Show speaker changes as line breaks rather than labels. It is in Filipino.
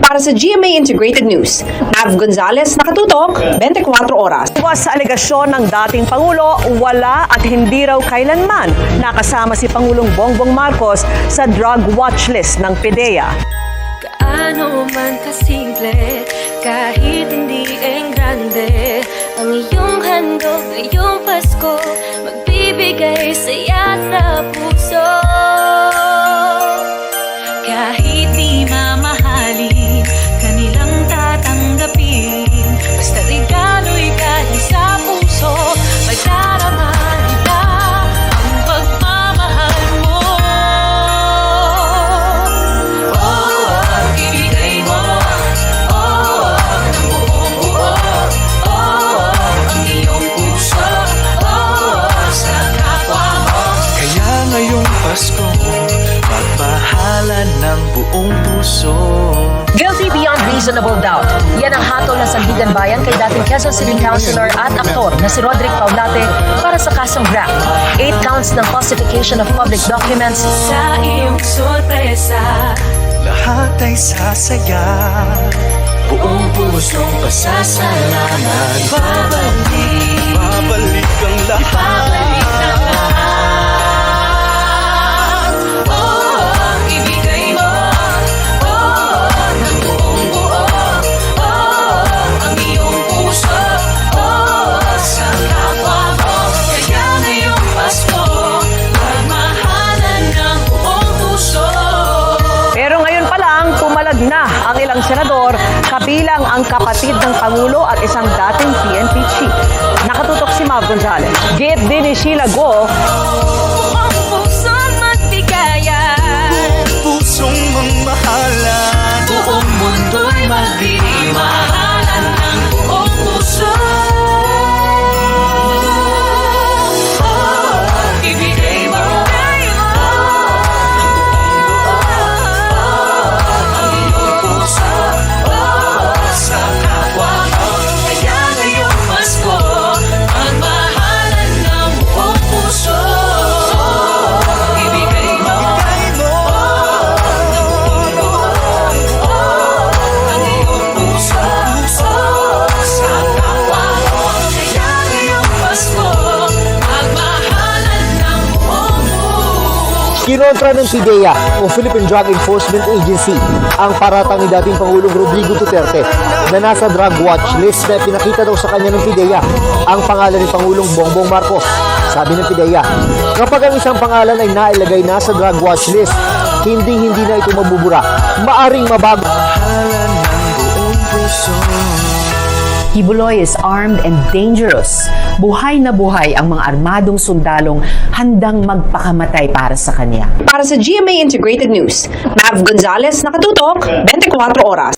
Para sa GMA Integrated News, Nav Gonzalez, nakatutok, 24 oras.
Iwas sa alegasyon ng dating Pangulo, wala at hindi raw kailanman nakasama si Pangulong Bongbong Marcos sa drug watch list ng PDEA.
Kaano man kasimple, kahit hindi engrande, ang iyong handog ngayong Pasko, magbibigay saya sa puso. Kahit di mamahalin, kanilang tatanggapin, basta regalo'y galing sa puso, pagdaramahan nila ang pagmamahal mo. Ibigay mo, ng buong buo, ang iyong puso, sa kapwa mo.
Kaya ngayong Pasko, magmahalan ng buong puso.
Guilty beyond reasonable doubt. Yan ang hatol ng Sandigan Bayan kay dating Quezon City Councilor at aktor na si Roderick Paulate para sa kasong graft. 8 counts ng falsification of public documents.
Sa iyong sorpresa,
Lahat ay sasaya,
buong pusong pasasalamat. Babalik,
babalik ang lahat.
babalik na lahat. Ibigay mo, ng buong buo, ang iyong puso, sa kapwa mo. Kaya ngayong Pasko, magmahalan ng buong puso.
Pero ngayon pa lang, pumalag na ang ilang senador, kabilang ang kapatid ng Pangulo at isang dating PNP chief. Nakatutok si Mav Gonzalez. Git din ni Sheila Go,
Buong pusong magbigayan,
Pusong mamahalan,
buong mundo'y magdimahalan ng buong puso. Ibigay mo, ang iyong puso, sa kapwa mo. Kaya ngayong Pasko, magmahalan ng buong puso. Ibigay mo, ang iyong puso, sa kapwa mo. Kaya ngayong Pasko, magmahalan ng buong buo.
Kinontra ng PDEA o Philippine Drug Enforcement Agency ang paratang ni dating Pangulong Rodrigo Duterte na nasa drug watch list na pinakita daw sa kanya ng PDEA ang pangalan ni Pangulong Bongbong Marcos. Sabi ng PDEA, kapag ang isang pangalan ay nailagay na sa drug watch list, hindi na ito mabubura. Maaring mabago.
mahalan ng buong puso.
Kibuloy is armed and dangerous. Buhay na buhay ang mga armadong sundalong handang magpakamatay para sa kanya.
Para sa GMA Integrated News, Nav Gonzalez, nakatutok, 24 oras.